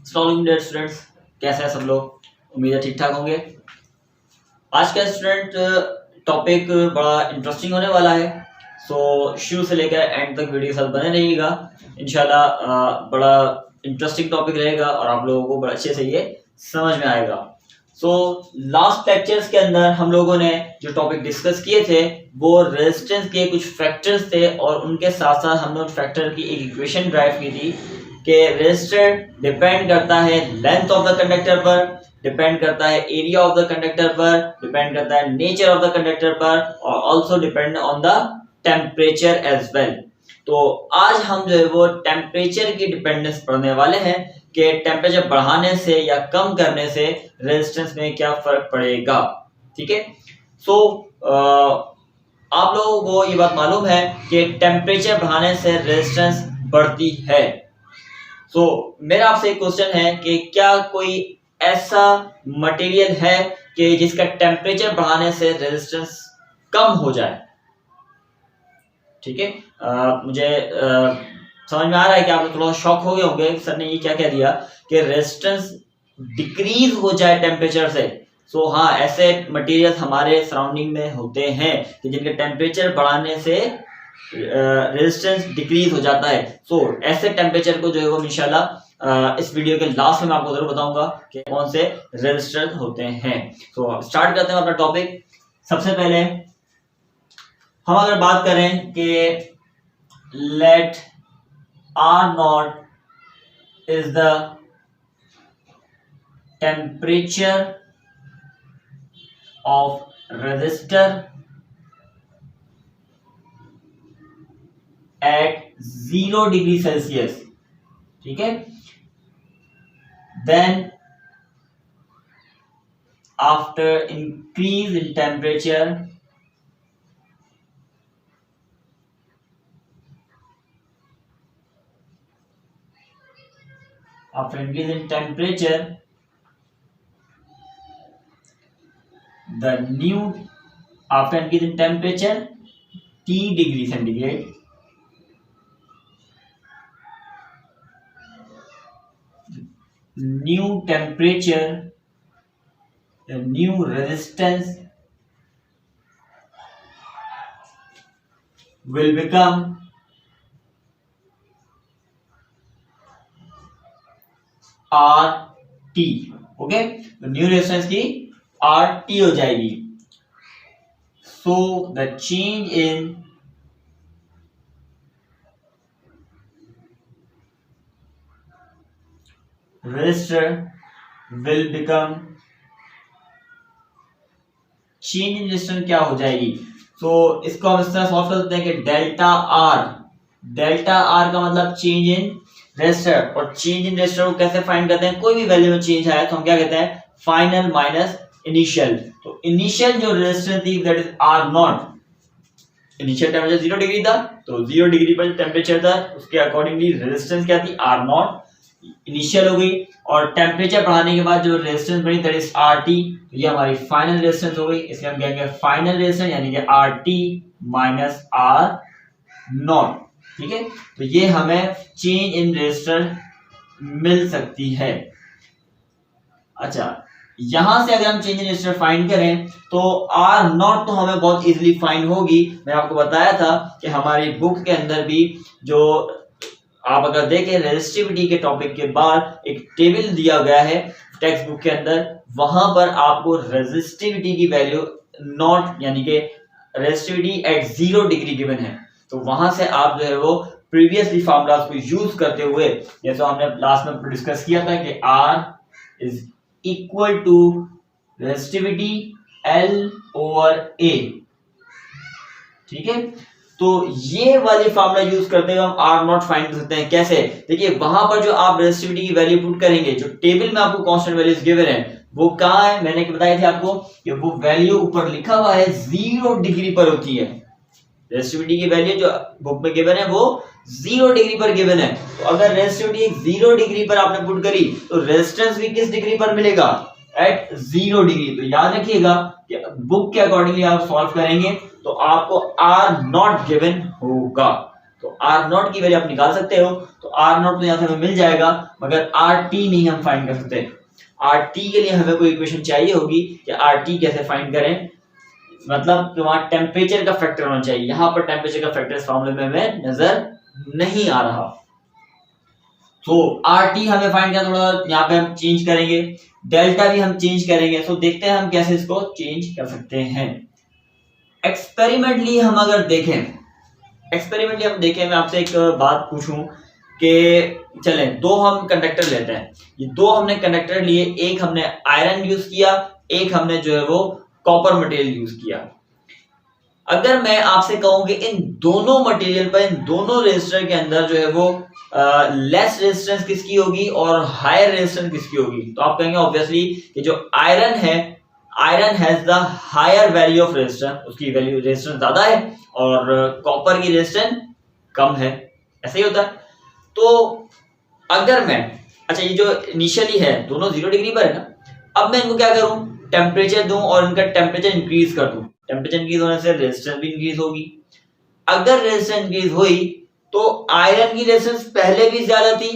Dear students, कैसे हैं सब लोग? उम्मीद है ठीक ठाक होंगे। आज का स्टूडेंट टॉपिक बड़ा इंटरेस्टिंग होने वाला है, सो शुरू से लेकर एंड तक वीडियो साथ बने रहिएगा। इंशाल्लाह बड़ा इंटरेस्टिंग टॉपिक रहेगा और आप लोगों को बड़ा अच्छे से ये समझ में आएगा। सो लास्ट लेक्चर्स के अंदर हम लोगों ने जो टॉपिक डिस्कस किए थे वो रेजिस्टेंस के कुछ फैक्टर्स थे और उनके साथ साथ हमने उन फैक्टर की एक इक्वेशन ड्राइव की थी कि रेजिस्टर डिपेंड करता है लेंथ ऑफ द कंडक्टर पर, डिपेंड करता है एरिया ऑफ द कंडक्टर पर, डिपेंड करता है नेचर ऑफ द कंडक्टर पर और also depend on the temperature as well. तो आज हम जो है वो टेम्परेचर की डिपेंडेंस पढ़ने वाले हैं कि टेम्परेचर बढ़ाने से या कम करने से रेजिस्टेंस में क्या फर्क पड़ेगा। ठीक है, सो आप लोगों को ये बात मालूम है कि टेम्परेचर बढ़ाने से रेजिस्टेंस बढ़ती है। सो मेरा आपसे एक क्वेश्चन है कि क्या कोई ऐसा मटेरियल है कि जिसका टेम्परेचर बढ़ाने से रेजिस्टेंस कम हो जाए? ठीक है, मुझे समझ में आ रहा है कि आप थोड़ा शॉक हो गए होंगे, सर ने ये क्या कह दिया कि रेजिस्टेंस डिक्रीज हो जाए टेम्परेचर से। सो हाँ, ऐसे मटेरियल्स हमारे सराउंडिंग में होते हैं कि जिनके टेम्परेचर बढ़ाने से रेजिस्टेंस डिक्रीज हो जाता है। सो ऐसे टेम्परेचर को जो है वो इंशाल्लाह इस वीडियो के लास्ट में मैं आपको जरूर बताऊंगा कि कौन से रेजिस्टर होते हैं। सो स्टार्ट करते हैं अपना टॉपिक। सबसे पहले हम अगर बात करें कि let R not is the temperature of resistor at 0 degree Celsius, ठीक है, then after increase in temperature the new after increase in temperature T degree centigrade new temperature, the new resistance will become RT। Okay, तो new resistance की RT हो जाएगी। So the change in resistor will become change in resistance क्या हो जाएगी? सो इसको हम इस तरह सॉल्व कर सकते हैं कि डेल्टा आर का मतलब चेंज इन रेजिस्टर, और चेंज इन रेजिस्टर को कैसे फाइंड करते हैं? कोई भी वैल्यू में चेंज आया तो हम क्या कहते हैं? Final minus initial. तो इनिशियल जो रेजिस्टेंस थी that is R not, initial temperature 0 degree था, तो 0 डिग्री पर टेम्परेचर था उसके अकॉर्डिंगली रेजिस्टेंस क्या थी? आर नॉट इनिशियल हो गई, और टेम्परेचर बढ़ाने के बाद जो रेजिस्टेंस बनी दैट इज आरटी, तो ये हमारी फाइनल रेजिस्टेंस हो गई। इसलिए हम कहेंगे फाइनल रेजिस्टेंस यानी कि आरटी माइनस आर नॉट। ठीक है, तो ये हमें चेंज इन रेजिस्टर मिल सकती है। अच्छा, यहां से अगर हम चेंज इन रेजिस्टर फाइंड करें तो आर नॉट तो हमें बहुत इजीली फाइंड होगी। मैं आपको बताया था कि हमारी बुक के अंदर भी जो आप अगर देखें रेजिस्टिविटी के टॉपिक के बाद एक टेबल दिया गया है टेक्स्ट बुक के अंदर, वहां पर आपको रेजिस्टिविटी की वैल्यू नॉट यानी कि रेजिस्टिविटी एट 0 डिग्री गिवन है। तो वहां से आप जो है वो प्रीवियसली फार्मूलास को यूज करते हुए, जैसे हमने लास्ट में डिस्कस किया था कि R is equal to resistivity L over A। ठीक है, तो ये वाली फार्मूला यूज करते हुए हम आर नॉट फाइंड कर सकते हैं। कैसे? देखिए, वहां पर जो आप रेजिस्टिविटी की वैल्यू पुट करेंगे, जो टेबल में आपको कांस्टेंट वैल्यूज गिवन है वो कहां है? मैंने बताया था आपको कि वो वैल्यू ऊपर लिखा हुआ है 0 डिग्री पर होती है। रेजिस्टिविटी की वैल्यू जो बुक में गिवन है वो 0 डिग्री पर गिवन है। तो अगर रेजिस्टिविटी 0 डिग्री पर आपने पुट करी तो रेजिस्टेंस भी किस डिग्री पर मिलेगा? At 0 degree. तो याद रखिएगा कि बुक के अकॉर्डिंगली आप सॉल्व करेंगे तो आपको आर नॉट गिवन होगा। तो आर नॉट की वैल्यू आप निकाल सकते हो, तो आर नॉट तो यहाँ से हमें मिल जाएगा, मगर आर टी नहीं हम फाइंड कर सकते। आर टी के लिए हमें कोई इक्वेशन चाहिए होगी कि आर टी कैसे फाइंड करें, मतलब कि वहां टेम्परेचर का फैक्टर होना चाहिए। यहाँ पर टेम्परेचर का फैक्टर इस फॉर्मूले में हमें नजर नहीं आ रहा। तो आर टी हमें फाइंड करना, थोड़ा यहाँ पे हम चेंज करेंगे, डेल्टा भी हम चेंज करेंगे। तो देखते हैं हम कैसे इसको चेंज कर सकते हैं। एक्सपेरिमेंटली हम अगर देखें, मैं आपसे एक बात पूछूं कि चलें दो हम कंडक्टर लेते हैं, ये दो हमने कंडक्टर लिए, एक हमने आयरन यूज किया, एक हमने जो है वो कॉपर मटेरियल यूज किया। अगर मैं आपसे कहूं कि इन दोनों मटेरियल पर, इन दोनों रेजिस्टर के अंदर जो है वो लेस रेजिस्टेंस किसकी होगी और हायर रेजिस्टेंस किसकी होगी, तो आप कहेंगे ऑब्वियसली कि जो आयरन है, iron has the higher value of resistance, उसकी वैल्यू रेजिस्टेंस ज्यादा है, और कॉपर की रेजिस्टेंस कम है। ऐसा ही होता है। तो अगर मैं, अच्छा ये जो इनिशियली है दोनों 0 डिग्री पर है ना, अब मैं इनको क्या करूं, टेम्परेचर दूं और इनका टेम्परेचर इंक्रीज कर दूं। टेम्परेचर इंक्रीज होने से रेजिस्टेंस भी इंक्रीज होगी। अगर रेजिस्टेंस इंक्रीज हुई तो आयरन की रेजिस्टेंस पहले भी ज्यादा थी,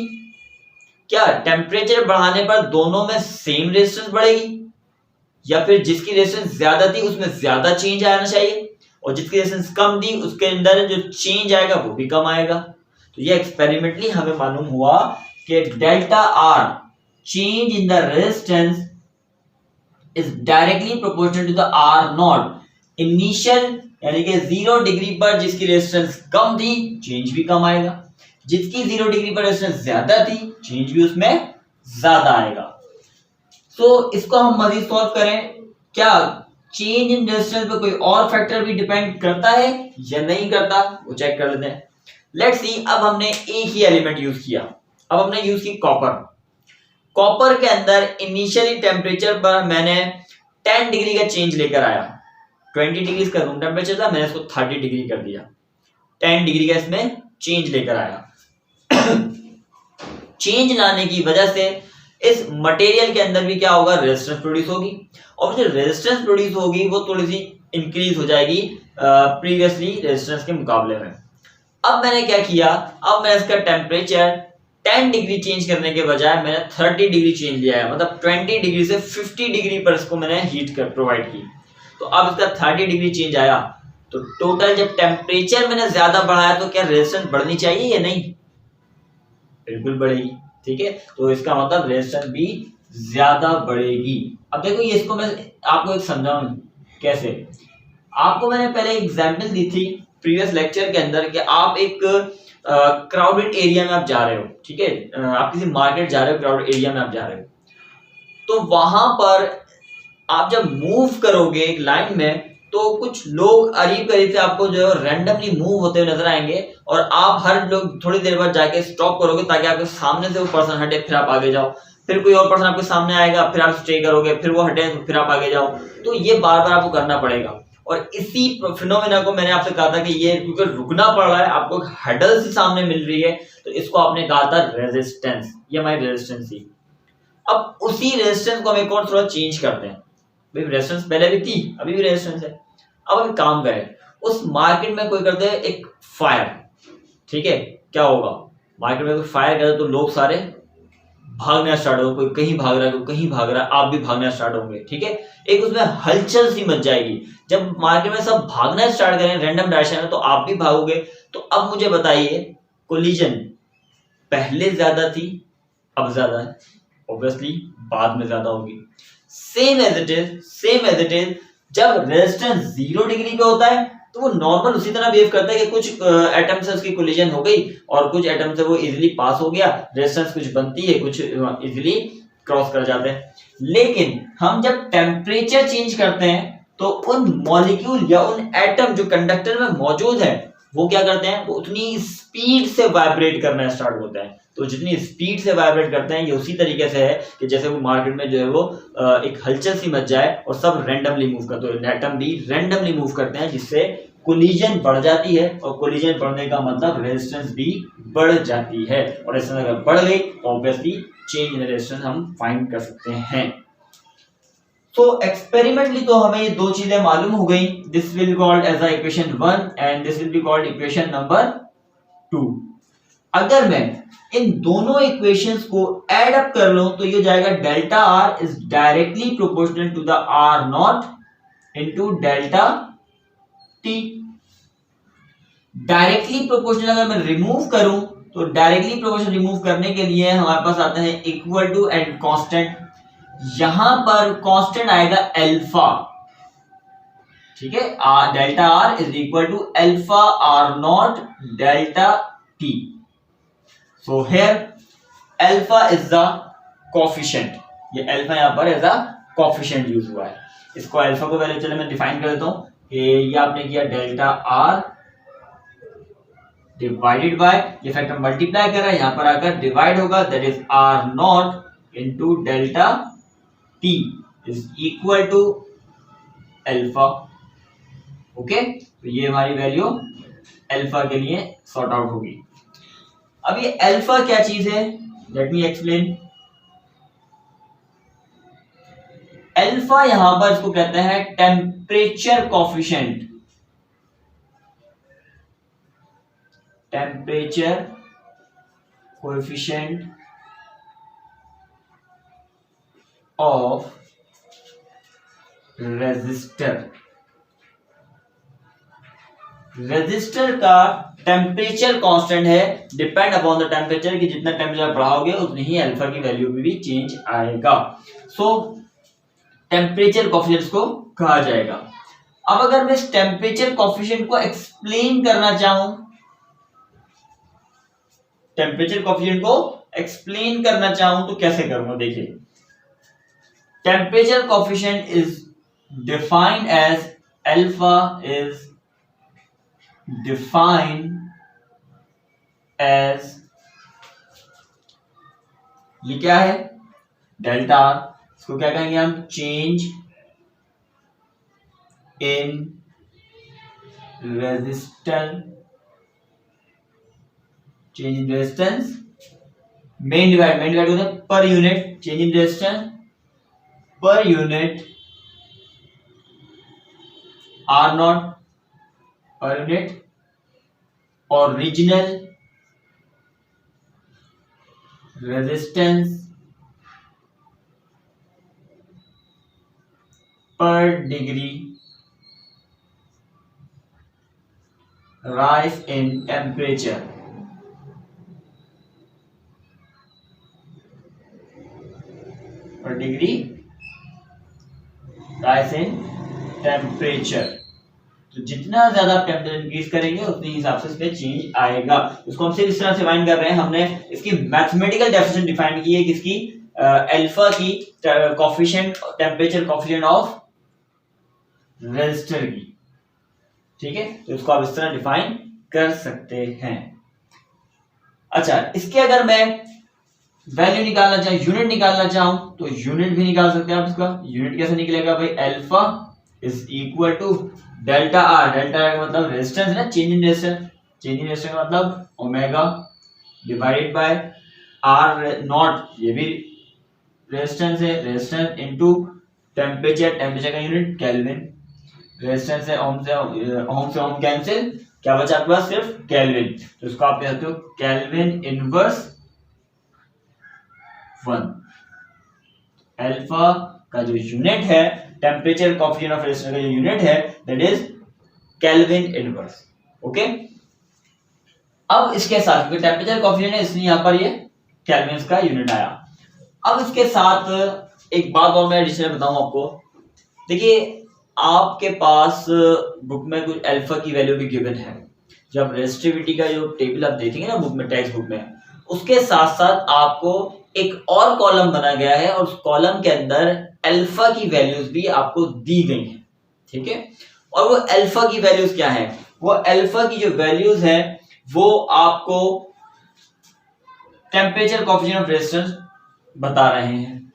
क्या टेम्परेचर बढ़ाने पर दोनों में सेम रेजिस्टेंस बढ़ेगी, या फिर जिसकी रेजिस्टेंस ज्यादा थी उसमें ज्यादा चेंज आना चाहिए, और जिसकी रेजिस्टेंस कम थी उसके अंदर जो चेंज आएगा वो भी कम आएगा। तो ये एक्सपेरिमेंटली हमें मालूम हुआ कि delta R change in the resistance is directly proportional to the R not. Initial यानी कि 0 डिग्री पर जिसकी रेजिस्टेंस कम थी चेंज भी कम आएगा, जिसकी 0 डिग्री पर रेजिस्टेंस ज्यादा थी चेंज भी उसमें ज्यादा आएगा। तो इसको हम मजीद सॉल्व करें, क्या चेंज इन रेजिस्टेंस पे कोई और फैक्टर भी डिपेंड करता है या नहीं करता, वो चेक कर लेते हैं। लेट्स सी, अब हमने एक ही एलिमेंट यूज किया, अब हमने यूज की कॉपर। कॉपर के अंदर इनिशियली टेम्परेचर पर मैंने 10 डिग्री का चेंज लेकर आया, 20 डिग्री का रूम टेम्परेचर था, मैंने इसको 30 डिग्री कर दिया, 10 डिग्री का इसमें चेंज लेकर आया। चेंज लाने की वजह से इस मटेरियल के अंदर भी क्या होगा, रेजिस्टेंस प्रोड्यूस होगी, और जो रेजिस्टेंस प्रोड्यूस होगी वो थोड़ी सी इंक्रीज हो जाएगी प्रीवियसली रेजिस्टेंस के मुकाबले में। अब मैंने क्या किया, अब मैं इसका टेम्परेचर 10 डिग्री चेंज करने के बजाय मैंने 30 डिग्री चेंज लिया है, मतलब 20 डिग्री से 50 डिग्री पर इसको मैंने हीट कर प्रोवाइड की। तो अब इसका 30 डिग्री चेंज आया, तो टोटल जब टेम्परेचर मैंने ज्यादा बढ़ाया तो क्या रेजिस्टेंस बढ़नी चाहिए या नहीं, बिल्कुल बढ़ेगी। ठीक है, तो इसका मतलब रेजिस्टेंस भी ज्यादा बढ़ेगी। अब देखो ये, इसको मैं आपको एक समझाऊं कैसे। आपको मैंने पहले एग्जांपल दी थी प्रीवियस लेक्चर के अंदर कि आप एक क्राउडेड एरिया में आप जा रहे हो, ठीक है, आप किसी मार्केट जा रहे हो, क्राउडेड एरिया में आप जा रहे हो, तो वहां पर आप जब मूव करोगे एक लाइन में तो कुछ लोग करीब करीब से आपको जो है रैंडमली मूव होते हुए नजर आएंगे, और आप हर लोग थोड़ी देर बाद जाके स्टॉप करोगे ताकि आपके सामने से वो पर्सन हटे, फिर आप आगे जाओ, फिर कोई और पर्सन आपके सामने आएगा, फिर आप स्टे करोगे, फिर वो हटे तो फिर आप आगे जाओ। तो ये बार बार आपको करना पड़ेगा, और इसी फिनोमेना को मैंने आपसे कहा था कि ये क्योंकि रुकना पड़ रहा है, आपको हडल से सामने मिल रही है, तो इसको आपने कहा था रेजिस्टेंस, ये हमारी रेजिस्टेंस थी। अब उसी रेजिस्टेंस को हम एक और थोड़ा चेंज करते हैं, भाई रेजिस्टेंस पहले भी थी, अभी भी रेजिस्टेंस है। अब हम काम करें, उस मार्केट में कोई करते हैं एक फायर, ठीक है, क्या होगा, मार्केट में कोई फायर करे तो लोग सारे भागना स्टार्ट हो, कोई कहीं भाग रहा है, कोई कहीं भाग रहा है, आप भी भागना स्टार्ट होंगे, ठीक है, एक उसमें हलचल सी मच जाएगी। जब मार्केट में सब भागना स्टार्ट करें रैंडम डायरेक्शन में तो आप भी भागोगे। तो अब मुझे बताइए, कोलिजन पहले ज्यादा थी, अब ज्यादा है, ऑब्वियसली बाद में ज्यादा होगी। सेम एज इट इज जब रेजिस्टेंस 0 डिग्री पे होता है तो वो नॉर्मल उसी तरह बिहेव करता है कि कुछ एटम से उसकी कोलिजन हो गई और कुछ एटम से वो इजीली पास हो गया, रेजिस्टेंस कुछ बनती है, कुछ इजीली क्रॉस कर जाते हैं। लेकिन हम जब टेम्परेचर चेंज करते हैं तो उन मॉलिक्यूल या उन एटम जो कंडक्टर में मौजूद है वो क्या करते हैं, वो उतनी स्पीड से वाइब्रेट करना स्टार्ट होता है। तो जितनी स्पीड से वाइब्रेट करते हैं ये उसी तरीके से है कि जैसे वो मार्केट में जो है वो एक हलचल सी मच जाए और सब रैंडमली मूव करते हैं, एटम भी रैंडमली मूव करते हैं, जिससे कोलिजन बढ़ जाती है, और कोलिजन बढ़ने का मतलब रेजिस्टेंस भी बढ़ जाती है, और रेजिस्टेंस अगर बढ़ गई तो ऑब्वियसली चेंज इन रेजिस्टेंस हम फाइंड कर सकते हैं। तो एक्सपेरिमेंटली तो हमें ये दो चीजें मालूम हो गई, this will be called as equation 1 and this will be called equation number 2। अगर मैं इन दोनों इक्वेशंस को ऐड अप कर लूं तो ये हो जाएगा delta R is directly proportional to the R not into delta T. Directly proportional अगर मैं रिमूव करूं तो डायरेक्टली प्रोपोर्शनल रिमूव करने के लिए हमारे पास आते हैं इक्वल टू एंड कांस्टेंट। यहां पर कांस्टेंट आएगा अल्फा, ठीक है, delta R is equal to alpha R not delta T. So here alpha is the coefficient, ये अल्फा यहां पर एज अ कोफिशिएंट यूज हुआ है। इसको अल्फा को वैल्यू चलो मैं डिफाइन कर देता हूं कि ये आपने किया डेल्टा आर डिवाइडेड बाय, ये फैक्टर मल्टीप्लाई कर रहा है, यहां पर आकर डिवाइड होगा, that is R not into delta T is equal to alpha. Okay, तो ये हमारी वैल्यू अल्फा के लिए सॉर्ट आउट होगी। अब ये अल्फा क्या चीज है, लेट मी एक्सप्लेन। अल्फा यहां पर इसको कहते हैं temperature coefficient, temperature coefficient of resistor. Resistor का टेम्परेचर कांस्टेंट है, डिपेंड अपॉन द टेम्परेचर, कि जितना टेम्परेचर बढ़ाओगे उतनी ही अल्फा की वैल्यू में भी चेंज आएगा। सो टेम्परेचर कोफिशिएंट को कहा जाएगा। अब अगर मैं इस टेम्परेचर कोफिशिएंट को एक्सप्लेन करना चाहूं, टेम्परेचर कोफिशिएंट को एक्सप्लेन करना चाहूं तो कैसे करूंगा, देखिए temperature coefficient is defined as alpha is defined as, ये क्या है डेल्टा आर, इसको क्या कहेंगे हम, change in resistance, change in resistance, main divide होता है per unit, change in resistance per unit R not per unit, original resistance per degree rise in temperature, per degree rise in temperature. तो जितना ज्यादा temperature increase करेंगे उतने हिसाब से इसमें चेंज आएगा। उसको हम सिर्फ इस तरह से डिफाइन कर रहे हैं, हमने इसकी मैथमेटिकल डेफिनेशन डिफाइन की है, किसकी, अल्फा की coefficient, temperature coefficient of resistor की, ठीक है, तो इसको आप इस तरह डिफाइन कर सकते हैं। अच्छा, इसके अगर मैं वैल्यू निकालना चाहूं, यूनिट निकालना चाहूं तो यूनिट भी निकाल सकते हैं आप। इसका यूनिट कैसे निकलेगा भाई, alpha is equal to delta R, delta R का मतलब रेजिस्टेंस है ना, change in resistance, change in resistance का मतलब omega divided by R not, ये भी रेजिस्टेंस है, रेजिस्टेंस इनटू टेम्परेचर, टेम्परेचर का यूनिट केल्विन, रेजिस्टेंस है ओम से ओम कैंसिल, क्या बचा आपके पास, सिर्फ केल्विन, तो इसको आप कहते हो केल्विन इनवर्स 1। अल्फा का जो यूनिट है, टेम्परेचर कोफिशिएंट ऑफ रेजिस्टर का जो यूनिट है, that is kelvin inverse. Okay, अब इसके साथ क्योंकि टेम्परेचर कोफिशिएंट है इसलिए यहां पर ये केल्विन का यूनिट आया। अब इसके साथ एक बात और मैं एडिशनल बताऊं आपको, देखिए आपके पास बुक में कुछ अल्फा की वैल्यू भी गिवन है, जब रेजिस्टिविटी का जो टेबल आप देखेंगे ना बुक में, टेक्स्ट बुक में, उसके साथ साथ आपको एक और कॉलम बना गया है और उस कॉलम के अंदर अल्फा की वैल्यूज भी आपको दी गई हैं, ठीक है। और वो अल्फा की वैल्यूज क्या है, वो अल्फा की जो वैल्यूज है वो आपको टेम्परेचर कोफिशिएंट ऑफ रेजिस्टेंस बता रहे हैं।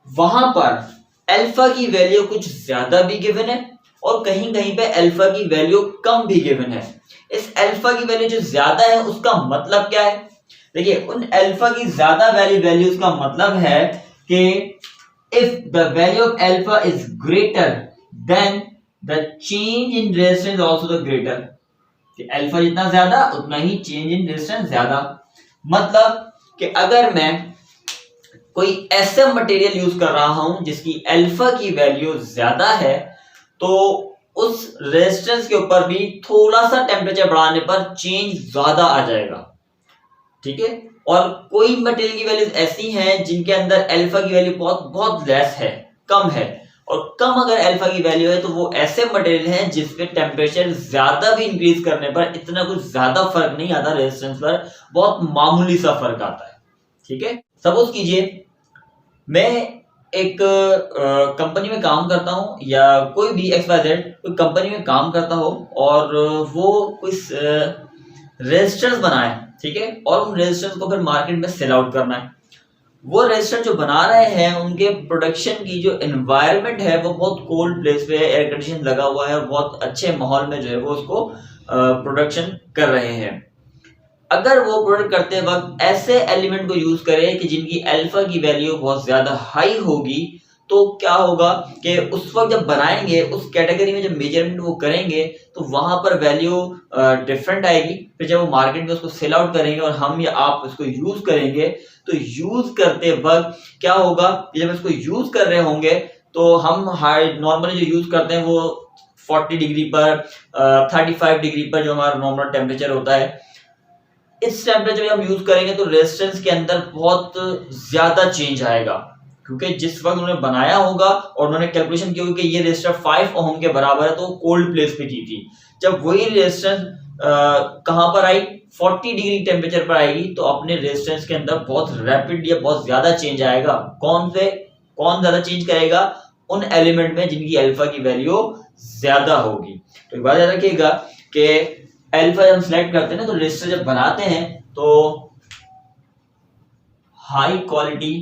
वहां पर अल्फा की वैल्यू कुछ ज्यादा भी गिवन है और कहीं कहीं पे अल्फा की वैल्यू कम भी गिवन है। इस अल्फा की वैल्यू जो ज्यादा है उसका मतलब क्या है, देखिए उन अल्फा की ज्यादा वैल्यूज का मतलब है कि if the value of alpha is greater than the change in resistance also the greater. कि अल्फा जितना ज्यादा उतना ही चेंज इन रेजिस्टेंस ज्यादा। मतलब कि अगर मैं कोई ऐसा मटेरियल यूज कर रहा हूं जिसकी अल्फा की वैल्यू ज्यादा है, तो उस रेजिस्टेंस के ऊपर भी थोड़ा सा टेम्परेचर बढ़ाने पर चेंज ज्यादा आ जाएगा, ठीक है। और कोई मटेरियल की वैल्यूज ऐसी हैं जिनके अंदर अल्फा की वैल्यू बहुत बहुत लेस है, कम है, और कम अगर अल्फा की वैल्यू है तो वो ऐसे मटेरियल हैं जिसमें टेम्परेचर ज्यादा भी इंक्रीज करने पर इतना कुछ ज्यादा फर्क नहीं आता, रेजिस्टेंस पर बहुत मामूली सा फर्क आता है, ठीक है। सपोज कीजिए मैं एक कंपनी में काम करता हूँ, या कोई भी XYZ कोई कंपनी में काम करता हो, और वो कोई रेजिस्टेंस बनाए, ठीक है, और उन रेजिस्टेंस को फिर मार्केट में सेल आउट करना है। वो रेजिस्टेंस जो बना रहे हैं उनके प्रोडक्शन की जो एनवायरनमेंट है वो बहुत कोल्ड प्लेस पे एयर कंडीशन लगा हुआ है, और बहुत अच्छे माहौल में जो है वो उसको प्रोडक्शन कर रहे हैं। अगर वो प्रोडक्ट करते वक्त ऐसे एलिमेंट को यूज करें कि जिनकी अल्फा की वैल्यू बहुत ज्यादा हाई होगी, तो क्या होगा कि उस वक्त जब बनाएंगे उस कैटेगरी में जब मेजरमेंट वो करेंगे तो वहां पर वैल्यू डिफरेंट आएगी। फिर जब वो मार्केट में उसको सेल आउट करेंगे और हम या आप उसको यूज करेंगे, तो यूज करते वक्त क्या होगा कि जब इसको यूज कर रहे होंगे तो हम हाई नॉर्मली जो यूज करते हैं वो 40 डिग्री पर 35 डिग्री पर जो हमारा नॉर्मल टेम्परेचर होता है, इस टेम्परेचर हम यूज करेंगे तो रेजिस्टेंस के अंदर बहुत ज्यादा चेंज आएगा, क्योंकि जिस वक्त उन्होंने बनाया होगा और उन्होंने कैलकुलेशन की होगी कि ये रेजिस्टर 5 ओम के बराबर है, तो कोल्ड प्लेस पे की थी। जब वही रेजिस्टेंस कहां पर आई, 40 डिग्री टेम्परेचर पर आएगी, तो अपने रेजिस्टेंस के अंदर बहुत रैपिड या बहुत ज्यादा चेंज आएगा। कौन ज्यादा चेंज करेगा? उन एलिमेंट में जिनकी अल्फा की वैल्यू ज्यादा होगी। तो एक बात याद रखिएगा कि अल्फा जब हम सिलेक्ट करते हैं ना, तो रेजिस्टर जब बनाते हैं तो हाई क्वालिटी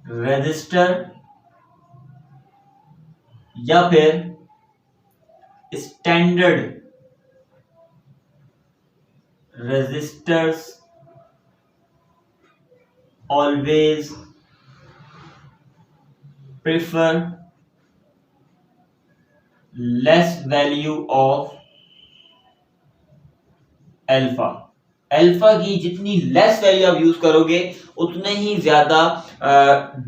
रेजिस्टर या फिर standard resistors always prefer less value of alpha. Alpha की जितनी लेस वैल्यू आप यूज करोगे उतने ही ज्यादा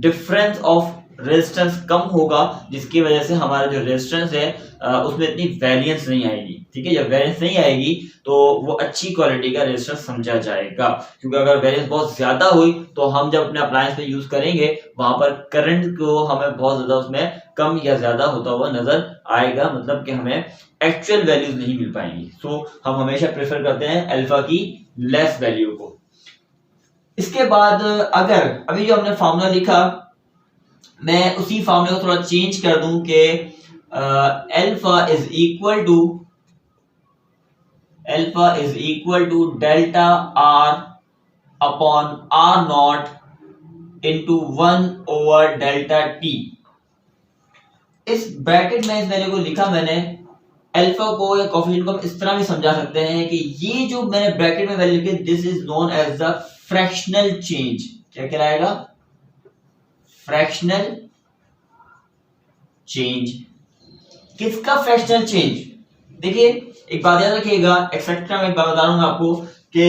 डिफरेंस ऑफ रेजिस्टेंस कम होगा, जिसकी वजह से हमारा जो रेजिस्टेंस है उसमें इतनी वेरिएंस नहीं आएगी, ठीक है। जब वेरिएंस नहीं आएगी तो वो अच्छी क्वालिटी का रेजिस्टेंस समझा जाएगा, क्योंकि अगर वेरिएंस बहुत ज्यादा हुई तो हम जब अपने अप्लायंस पे यूज करेंगे वहां पर करंट को हमें बहुत ज्यादा उसमें कम या ज्यादा होता हुआ नजर आएगा, मतलब कि हमें एक्चुअल वैल्यूज नहीं मिल पाएंगी। सो हम हमेशा प्रेफर करते हैं अल्फा की लेस वैल्यू को। इसके बाद अगर अभी जो हमने फार्मूला लिखा, मैं उसी फार्मूले को थोड़ा चेंज कर दूं कि alpha is equal to delta R upon R not into 1 delta T. इस ब्रैकेट में इस वैल्यू को लिखा मैंने, अल्फा को या कोफिशिएंट को हम इस तरह भी समझा सकते हैं कि ये जो मैंने ब्रैकेट में वैल्यू लिखी, this is known as the fractional change. क्या कहलाएगा? Fractional change. किसका फ्रैक्शनल चेंज? देखिए एक बात याद रखिएगा, एक्सेट्रा में एक बात बता रहा हूं आपको कि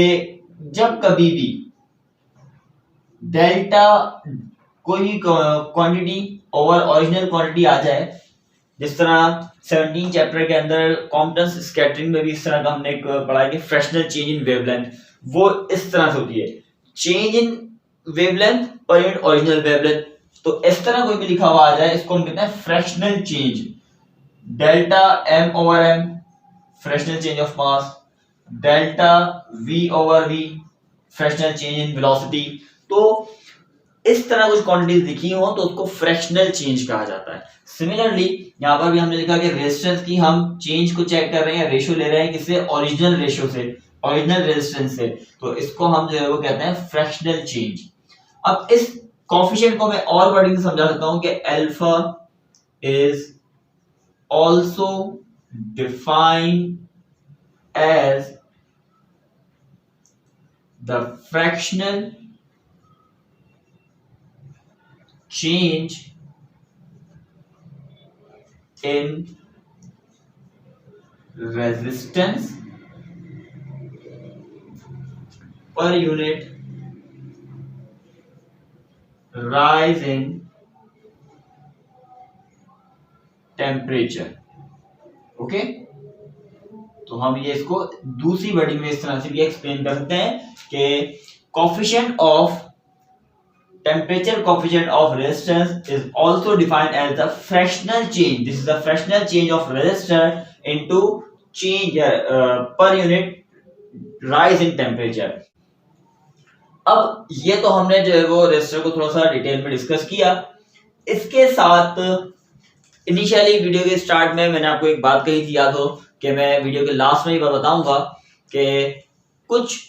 जब कभी भी डेल्टा कोई क्वांटिटी ओवर ओरिजिनल क्वांटिटी आ जाए, जिस तरह 17 चैप्टर के अंदर कॉम्पटेंस स्कैटरिंग में भी इस तरह का हमने एक पढ़ा है कि फ्रैक्शनल चेंज इन वेवलेंथ, वो इस तरह से होती है, चेंज इन वेवलेंथ पर यूनिट ओरिजिनल वेवलेंथ। तो इस तरह कोई भी लिखा हुआ आ जाए, इसको हम कहते हैं fractional change. Delta M over M fractional change of mass, delta V over V fractional change in velocity. तो इस तरह कुछ क्वांटिटीज लिखी हो तो उसको फ्रैक्शनल चेंज कहा जाता है। सिमिलरली यहाँ पर भी हमने लिखा कि रेजिस्टेंस की हम चेंज को चेक कर रहे हैं, रेशियो ले रहे हैं किससे? ओरिजिनल रेशियो से, ओरिजिनल रेजिस्टेंस से, तो इसको हम जो है वो कहते हैं फ्रैक्शनल चेंज। अब इस कोफिशिएंट को मैं और वर्डिंग से समझा सकता हूं कि alpha is also defined as the fractional change in resistance per unit rise in temperature. Okay, तो हम ये इसको दूसरी वर्डिंग में इस तरह से भी एक्सप्लेन कर सकते हैं कि coefficient of temperature coefficient of resistance is also defined as the fractional change. This is the fractional change of resistor into change per unit rise in temperature. अब ये तो हमने जो है वो रेजिस्टर को थोड़ा सा डिटेल में डिस्कस किया। इसके साथ इनिशियली वीडियो के स्टार्ट में मैंने आपको एक बात कही थी, याद हो कि मैं वीडियो के लास्ट में ही बताऊंगा कि कुछ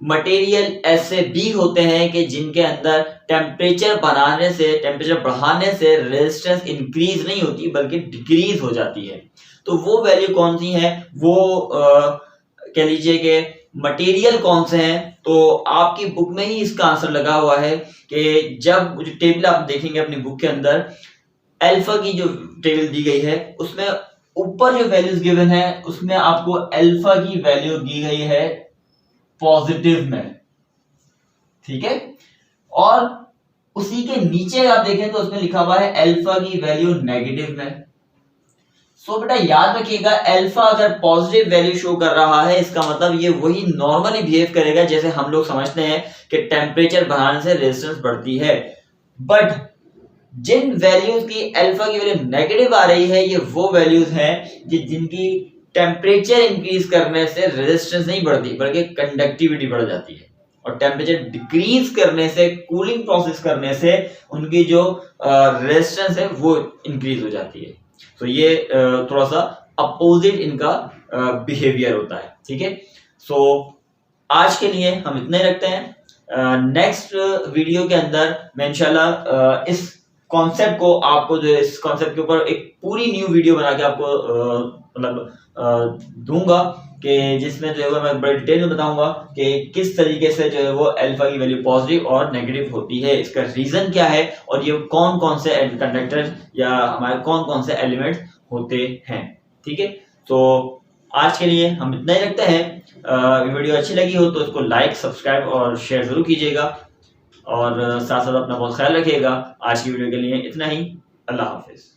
मटेरियल ऐसे भी होते हैं कि जिनके अंदर टेम्परेचर बढ़ाने से रेजिस्टेंस इंक्रीज नहीं होती बल्कि डिक्रीज हो जाती है। तो वो वैल्यू कौन सी है, वो कह लीजिए कि मटेरियल कौन से हैं। तो आपकी बुक में ही इसका आंसर लगा हुआ है कि जब टेबल आप देखेंगे अपनी बुक के अंदर, अल्फा की जो टेबल दी गई है उसमें ऊपर जो वैल्यूज गिवन है उसमें आपको अल्फा की वैल्यू दी गई है पॉजिटिव में, ठीक है, और उसी के नीचे आप देखें तो उसमें लिखा हुआ है अल्फा की वैल्यू नेगेटिव में। सो बेटा याद रखिएगा, अल्फा अगर पॉजिटिव वैल्यू शो कर रहा है इसका मतलब ये वही नॉर्मली बिहेव करेगा जैसे हम लोग समझते हैं कि टेम्परेचर बढ़ाने से रेजिस्टेंस बढ़ती है। बट जिन वैल्यूज की अल्फा की वैल्यू नेगेटिव आ रही है ये वो वैल्यूज हैं जिनकी टेम्परेचर इंक्रीज करने से रेजिस्टेंस नहीं बढ़ती बल्कि कंडक्टिविटी बढ़ जाती है, और टेम्परेचर डिक्रीज करने से, कूलिंग प्रोसेस करने से उनकी जो रेजिस्टेंस है वो इंक्रीज हो जाती है। तो ये थोड़ा सा अपोजिट इनका बिहेवियर होता है, ठीक है। सो आज के लिए हम इतना ही रखते हैं। नेक्स्ट वीडियो के अंदर मैं इंशाल्लाह इस कॉन्सेप्ट को आपको जो इस कॉन्सेप्ट के ऊपर एक पूरी न्यू वीडियो बना के आपको दूंगा कि जिसमें जो है मैं बड़े डिटेल में बताऊंगा कि किस तरीके से जो है वो अल्फा की वैल्यू पॉजिटिव और नेगेटिव होती है, इसका रीजन क्या है और ये कौन कौन से कंडक्टर या हमारे कौन कौन से एलिमेंट्स होते हैं, ठीक है। तो आज के लिए हम इतना ही रखते हैं। वीडियो अच्छी लगी हो तो इसको लाइक, सब्सक्राइब और शेयर जरूर कीजिएगा, और साथ साथ अपना बहुत ख्याल रखिएगा। आज की वीडियो के लिए इतना ही। अल्लाह हाफिज।